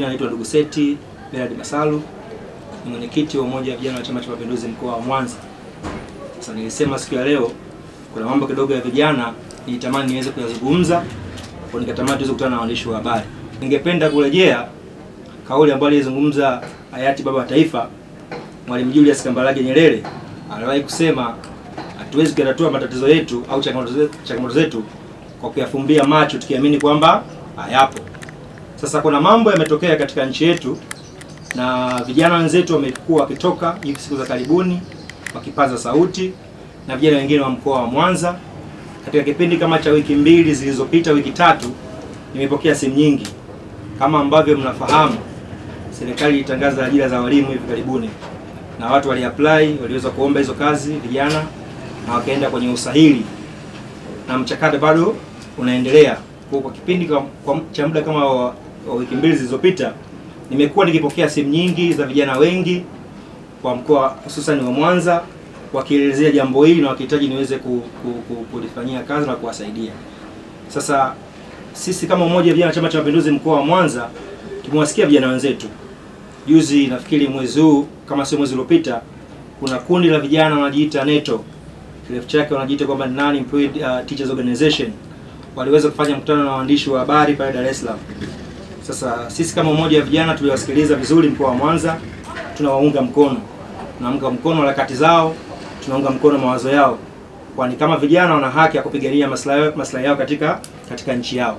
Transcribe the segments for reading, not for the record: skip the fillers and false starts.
Naitwa ndugu Seti Bernard Masalu, ni mwenyekiti wa umoja wa vijana wa Chama cha Mapinduzi mkoa wa Mwanza. Sasa nilisema siku ya leo kuna mambo kidogo ya vijana nilitamani niweze kuyazungumza, kwa nikatamani tuweze kukutana na waandishi wa habari. Ningependa kurejea kauli ambayo alizungumza hayati baba wa taifa Mwalimu Julius Kambarage Nyerere. Aliwahi kusema hatuwezi kutatua matatizo yetu au changamoto zetu kwa kuyafumbia macho tukiamini kwamba hayapo. Sasa kuna mambo yametokea katika nchi yetu na vijana wenzetu wamekuwa wakitoka hivi siku za karibuni wakipaza sauti, na vijana wengine wa mkoa wa Mwanza. Katika kipindi kama cha wiki mbili zilizopita, wiki tatu, nimepokea simu nyingi. Kama ambavyo mnafahamu, serikali ilitangaza ajira za walimu hivi karibuni, na watu waliapply, waliweza kuomba hizo kazi vijana, na wakaenda kwenye usahili, na mchakato bado unaendelea. Kwa kipindi cha muda kama wa wiki mbili zilizopita, nimekuwa nikipokea simu nyingi za vijana wengi kwa mkoa hususan wa Mwanza wakielezea jambo hili na wakihitaji niweze kulifanyia kazi na kuwasaidia. Sasa sisi kama umoja wa vijana Chama cha Mapinduzi mkoa wa Mwanza tumewasikia vijana wenzetu. Juzi nafikiri mwezi huu kama sio mwezi uliopita, kuna kundi la vijana wanajiita NETO, kirefu chake wanajiita kwamba Non Employed Teachers Organization, waliweza kufanya mkutano na waandishi wa habari pale Dar es Salaam. Sasa sisi kama umoja wa vijana tuliwasikiliza vizuri mkoa wa Mwanza, tunawaunga mkono. Tunaunga mkono harakati zao, tunaunga mkono mawazo yao. Kwani kama vijana wana haki ya kupigania maslahi yao katika nchi yao.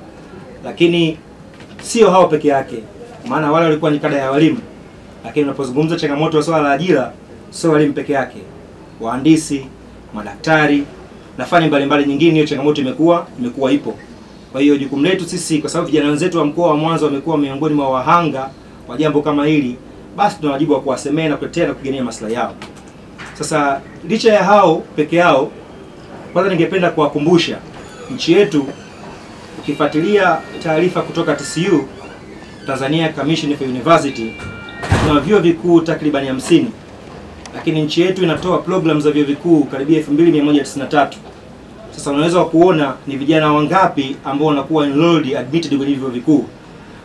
Lakini sio hao peke yake. Maana wale walikuwa ni kada ya walimu. Lakini unapozungumza changamoto ya swala la ajira, sio walimu peke yake. Wahandisi, madaktari na fani mbalimbali nyingine, hiyo changamoto imekuwa ipo. Kwa hiyo jukumu letu sisi, kwa sababu vijana wenzetu wa mkoa wa Mwanza wamekuwa miongoni mwa wahanga wa jambo kama hili, basi tuna wajibu wa kuwasemea na kutetea na kupigania maslahi yao. Sasa licha ya hao peke yao, kwanza ningependa kuwakumbusha nchi yetu, ukifuatilia taarifa kutoka TCU, Tanzania Commission for University, tuna vyuo vikuu takriban 50. Lakini nchi yetu inatoa program za vyuo vikuu karibia 2193. Sasa unaweza kuona ni vijana wangapi ambao wanakuwa enrolled admitted kwenye vyuo vikuu.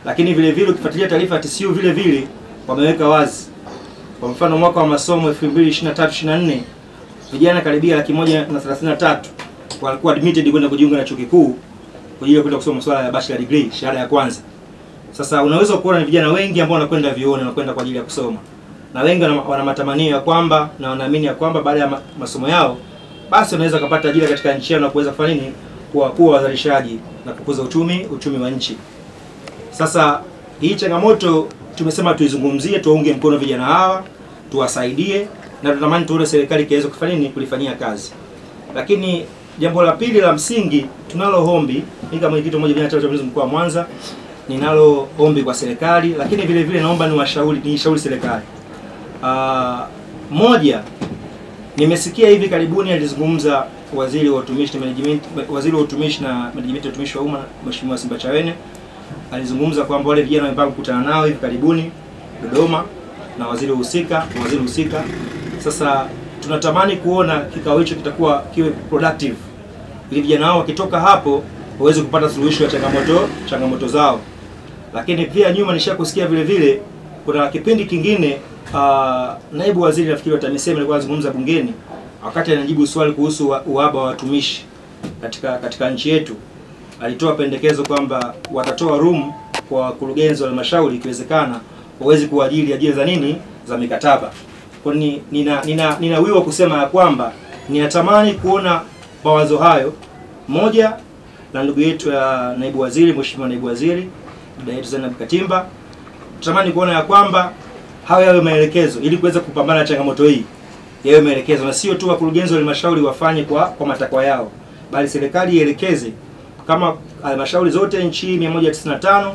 Lakini vile vile ukifuatilia taarifa ya TCU vile vile wameweka wazi. Kwa mfano mwaka wa masomo 2023-24 vijana karibia 133 walikuwa admitted kwenda kujiunga na chuo kikuu kwa ajili ya kwenda kusoma masuala ya bachelor degree, shahada ya kwanza. Sasa unaweza kuona ni vijana wengi ambao wanakwenda vyuoni na kwenda kwa ajili ya kusoma. Na wengi wana matamanio ya kwamba na wanaamini ya kwamba baada ya masomo yao basi wanaweza kupata ajira katika nchi yao na kuweza kufanya nini? Kuwa wazalishaji na kukuza uchumi wa nchi. Sasa hii changamoto tumesema tuizungumzie, tuwaunge mkono vijana hawa, tuwasaidie, na tunatamani tuone serikali iweze kufanya nini? Kulifanyia kazi. Lakini jambo la pili la msingi, tunalo ombi, mimi kama mwenyekiti mmoja vijana Chama cha Mapinduzi mkoa wa Mwanza, ninalo ombi kwa serikali, lakini vile vile naomba nishauri serikali. Moja, nimesikia hivi karibuni alizungumza waziri wa utumishi na utumishi wa umma Mheshimiwa Simbachawene. Alizungumza kwamba wale vijana wamepanga kukutana nao hivi karibuni Dodoma na waziri husika. Sasa tunatamani kuona kikao hicho kiwe productive, ili vijana hao wakitoka hapo waweze kupata suluhisho ya changamoto zao. Lakini pia nyuma nishakusikia vile vile kuna kipindi kingine naibu waziri nafikiri wa TAMISEMI alikuwa anazungumza bungeni wakati anajibu swali kuhusu uhaba wa watumishi katika nchi yetu. Alitoa pendekezo kwamba watatoa room kwa wakurugenzi wa halmashauri ikiwezekana waweze kuajiri ajira za mikataba. Kwa nina wiwa kusema ya kwamba ninatamani kuona mawazo hayo moja na ndugu yetu ya naibu waziri, Mheshimiwa naibu waziri dada yetu Zainab Katimba. Tunatamani kuona ya kwamba hayo maelekezo ili kuweza kupambana na changamoto hii. Yawe maelekezo na sio tu wakurugenzi wa halmashauri wafanye kwa matakwa yao, bali serikali ielekeze kama halmashauri zote nchi 195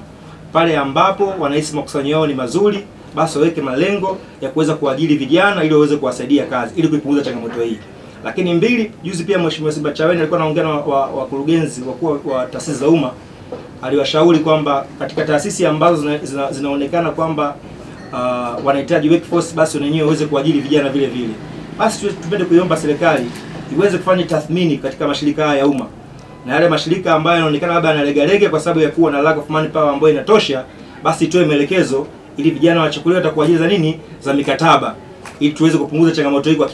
pale ambapo wanahisi makusanyo yao ni mazuri, basi waweke malengo ya kuweza kuajiri vijana ili waweze kuwasaidia kazi ili kuipunguza changamoto hii. Lakini mbili, juzi pia Mheshimiwa Simbachawene alikuwa anaongea na wakurugenzi wa taasisi za umma, aliwashauri kwamba katika taasisi ambazo zinaonekana kwamba wanahitaji workforce, basi wenyewe waweze kuajiri vijana vile vile. Basi tupende kuiomba serikali iweze kufanya tathmini katika mashirika haya ya umma, na yale mashirika ambayo yanaonekana labda yanalega kwa sababu ya kuwa na lack of manpower ambayo inatosha, basi itoe maelekezo ili vijana wachukuliwe atakuwa ajira za nini, za mikataba, ili tuweze kupunguza changamoto hii kwa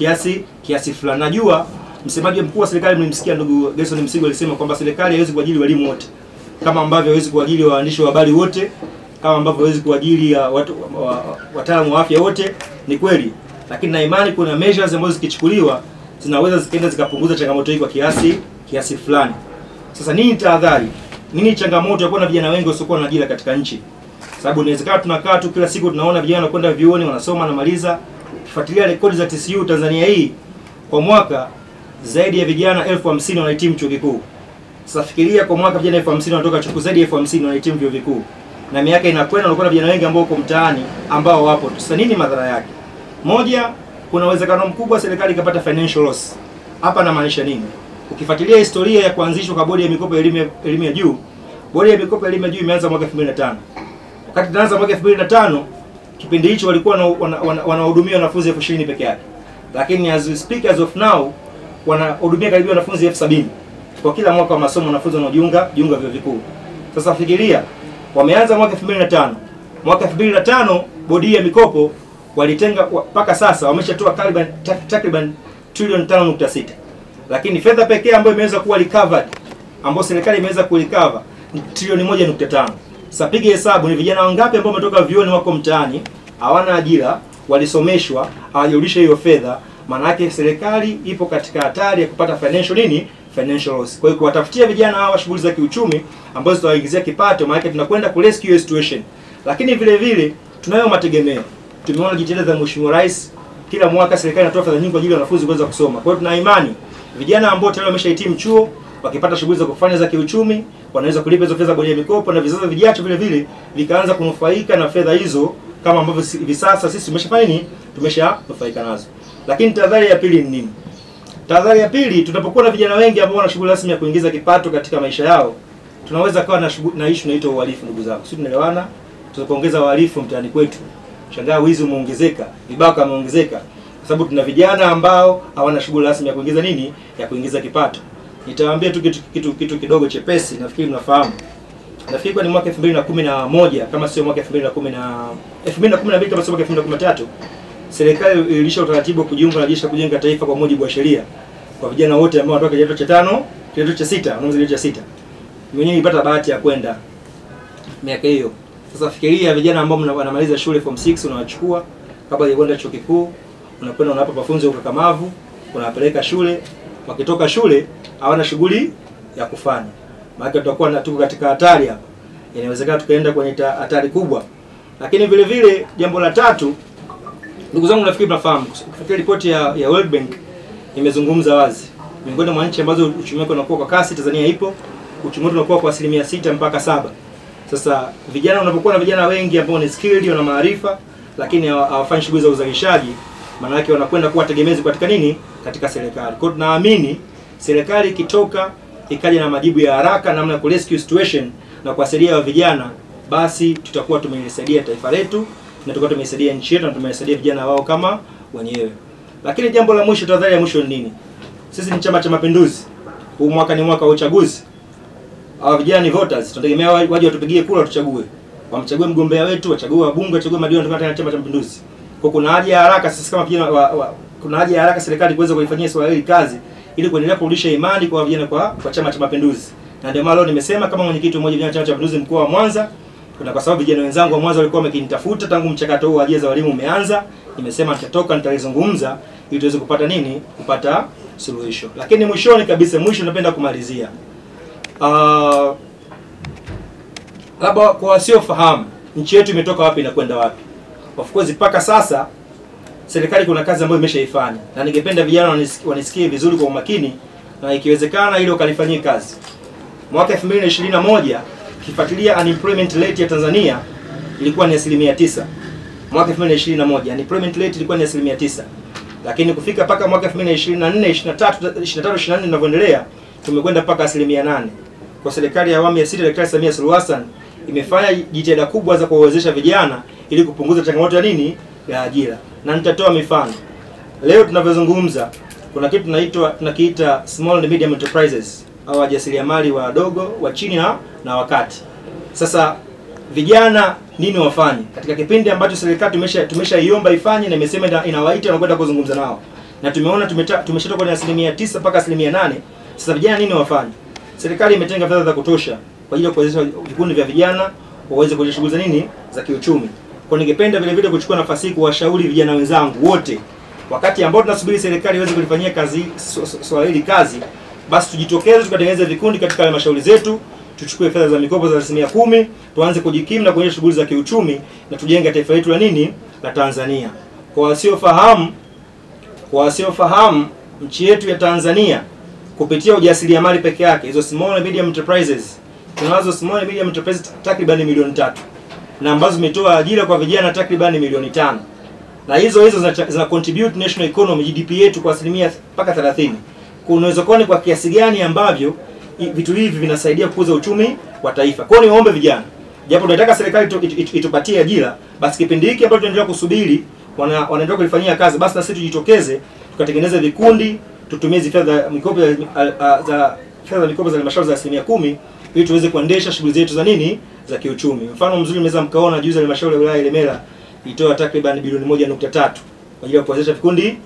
kiasi fulani. Najua msemaji mkuu wa serikali mlimsikia ndugu Gerson Msigwa alisema kwamba serikali haiwezi kuajiri walimu wote, kama ambavyo haiwezi kuajiri waandishi wa habari wote, kama ambavyo haiwezi kuajiri wataalamu wa afya wote. Ni kweli, lakini na imani kuna measures ambazo zikichukuliwa zinaweza zikaenda zikapunguza changamoto hii kwa kiasi fulani. Sasa nini tahadhari? Nini changamoto ya kuwa na vijana wengi wasiokuwa na ajira katika nchi? Sababu inawezekana tunakaa tu kila siku tunaona vijana wanakwenda vyuoni, wanasoma na maliza. Ukifuatilia rekodi za TCU Tanzania hii, kwa mwaka zaidi ya vijana 50,000 wanahitimu chuo kikuu. Sasa fikiria kwa mwaka vijana 50,000 wanatoka chuo, zaidi ya 50,000 wanahitimu vyuo vikuu. Na miaka inakwenda unakuwa vijana wengi ambao uko mtaani ambao wapo. Sasa nini madhara yake? Moja, kuna uwezekano mkubwa serikali ikapata financial loss. Hapa namaanisha nini? Ukifuatilia historia ya kuanzishwa kwa bodi ya mikopo ya elimu ya juu, bodi ya mikopo ya elimu ya juu imeanza mwaka 2005. Wakati tunaanza mwaka 2005, kipindi hicho walikuwa wanahudumia wanafunzi 20,000 peke yake. Lakini as we speak as of now, wanahudumia karibu wanafunzi 70,000 kwa kila mwaka wa masomo, wanafunzi wanaojiunga vyuo vikuu. Sasa fikiria, wameanza mwaka 2005. Mwaka 2005 bodi ya mikopo walitenga mpaka sasa wameshatoa takriban trilioni 5.6. Lakini fedha pekee ambayo imeweza kuwa recovered, ambayo serikali imeweza kurecover ni trilioni 1.5. Sasa piga hesabu, ni vijana wangapi ambao wametoka vyuoni wako mtaani, hawana ajira, walisomeshwa, hawajarudisha hiyo fedha. Maana yake serikali ipo katika hatari ya kupata financial loss. Kwa hiyo kuwatafutia vijana hawa shughuli za kiuchumi ambazo zitawaingizia kipato, maana yake tunakwenda ku rescue hiyo situation. Lakini vile vile tunayo mategemeo. Tumeona jitihada za Mheshimiwa Rais, kila mwaka serikali inatoa fedha nyingi kwa ajili ya wanafunzi kuweza kusoma. Kwa hiyo tuna imani vijana ambao tayari wameshahitimu chuo wakipata shughuli za kufanya za kiuchumi, wanaweza kulipa hizo fedha bodi ya mikopo, na vizazi vijacho vile vile vikaanza kunufaika na fedha hizo kama ambavyo hivi sasa sisi tumeshanufaika nazo. Lakini tahadhari ya pili ni nini? Tahadhari ya pili, tunapokuwa na vijana wengi ambao wana shughuli rasmi ya kuingiza kipato katika maisha yao, tunaweza kuwa na issue inaitwa uhalifu. Ndugu zangu, sisi tunaelewana, tunapoongeza uhalifu mtaani kwetu, shangaa wizi umeongezeka, vibaka umeongezeka, kwa sababu tuna vijana ambao hawana shughuli rasmi ya kuingiza kipato. Nitawaambia tu kitu kidogo chepesi, nafikiri mnafahamu. Nafikiri kwa ni mwaka 2011 kama sio mwaka 2012 kama sio mwaka 2013, serikali ililisha utaratibu wa kujiunga na Jeshi la Kujenga Taifa kwa mujibu wa sheria kwa vijana wote ambao wanatoka kidato cha 5, kidato cha 6, wanaanza kidato cha 6. Mwenyewe nilipata bahati ya kwenda miaka hiyo. Sasa fikiria vijana ambao wanamaliza shule form 6 unawachukua kabla ya kwenda chuo kikuu, unakwenda unawapa mafunzo ya ukakamavu, unawapeleka shule, wakitoka shule hawana shughuli ya kufanya. Maana tutakuwa tuko katika hatari hapa. Inawezekana tukaenda kwenye hatari kubwa. Lakini vile vile jambo la tatu, ndugu zangu, nafikiri mnafahamu, kufikia ripoti ya World Bank imezungumza wazi, miongoni mwa nchi ambazo uchumi wake unakuwa kwa kasi, Tanzania ipo. Uchumi wetu unakuwa kwa 6% mpaka 7. Sasa vijana, unapokuwa na vijana wengi ambao ni skilled, wana maarifa lakini hawafanyi shughuli za uzalishaji, maana yake wanakwenda kuwa tegemezi katika serikali. Kwa hiyo tunaamini serikali ikitoka ikaja na majibu ya haraka namna ya rescue situation na kuwasaidia wa vijana, basi tutakuwa tumeisaidia taifa letu na tutakuwa tumeisaidia nchi yetu na tumeisaidia vijana wao kama wenyewe. Lakini jambo la mwisho, tahadhari ya mwisho ni nini? Sisi ni Chama cha Mapinduzi. Huu mwaka ni mwaka wa uchaguzi. Hawa vijana ni voters. Tunategemea waje watupigie kura tuchague. Wamchague mgombea wetu, wachague wabunge, wachague madiwani kutoka Chama cha Mapinduzi. Kwa kuna haja ya haraka sisi kama vijana kuna haja ya haraka serikali kuweza kuifanyia swala hili kazi ili kuendelea kurudisha imani kwa vijana kwa Chama cha Mapinduzi. Na ndio maana leo nimesema kama mwenyekiti mmoja wa Chama cha Mapinduzi mkoa wa Mwanza, kuna kwa sababu vijana wenzangu wa Mwanza walikuwa wamekinitafuta tangu mchakato huu wa ajira za walimu umeanza, nimesema nitatoka nitalizungumza ili tuweze kupata suluhisho. Lakini mwishoni kabisa, napenda kumalizia. Labda kwa wasiofahamu nchi yetu imetoka wapi na kwenda wapi. Of course mpaka sasa serikali kuna kazi ambayo imeshaifanya, na ningependa vijana wanisikie vizuri kwa umakini, na ikiwezekana ile ukalifanyia kazi. Mwaka 2021 ukifuatilia unemployment rate ya Tanzania ilikuwa ni 9%. Mwaka 2021 unemployment rate ilikuwa ni 9%. Lakini kufika paka mwaka 2024, 23 tunavyoendelea tumekwenda paka 8%. Kwa serikali ya awamu ya 6 Daktari Samia Suluhu Hassan imefanya jitihada kubwa za kuwawezesha vijana ili kupunguza changamoto ya ajira. Na nitatoa mifano. Leo tunavyozungumza kuna kitu tunakiita small and medium enterprises au wajasiriamali wadogo, wa chini na wakati. Sasa vijana nini wafanye katika kipindi ambacho serikali tumeshaiomba ifanye na imesema inawaita na kwenda kuzungumza nao, na tumeona tumeshatoka kwenye 9% mpaka 8%. Sasa vijana nini wafanye? Serikali imetenga fedha za kutosha kwa ajili ya kuwezesha vikundi vya vijana waweze kwenye shughuli za nini za kiuchumi. Kwa ningependa vile vile kuchukua nafasi hii kuwashauri vijana wenzangu wote, wakati ambao tunasubiri serikali iweze kulifanyia kazi swala hili kazi, basi tujitokeze tukatengeneza vikundi katika halmashauri zetu, tuchukue fedha za mikopo za 10%, tuanze kujikimu na kuendesha shughuli za kiuchumi na tujenge taifa letu la nini la Tanzania. Kwa wasiofahamu nchi yetu ya Tanzania kupitia ujasiriamali peke yake, hizo small and medium enterprises, tunazo small and medium enterprises takriban milioni 3 na ambazo zimetoa ajira kwa vijana takriban milioni 5, na hizo zina contribute national economy GDP yetu kwa asilimia mpaka 30. Unaweza kuona kwa kiasi gani ambavyo vitu hivi vinasaidia kukuza uchumi wa taifa. Kwa hiyo niwaombe vijana, japo tunataka serikali itupatie ajira, basi kipindi hiki ambacho tunaendelea kusubiri wanaendelea kulifanyia kazi, basi na sisi tujitokeze tukatengeneza vikundi, tutumie fedha mikopo za halmashauri za 10% ili tuweze kuendesha shughuli zetu za nini za kiuchumi. Mfano mzuri mnaweza mkaona juzi halmashauri ya wilaya Ilemela ilitoa takriban bilioni 1.3 kwa ajili ya kuwezesha vikundi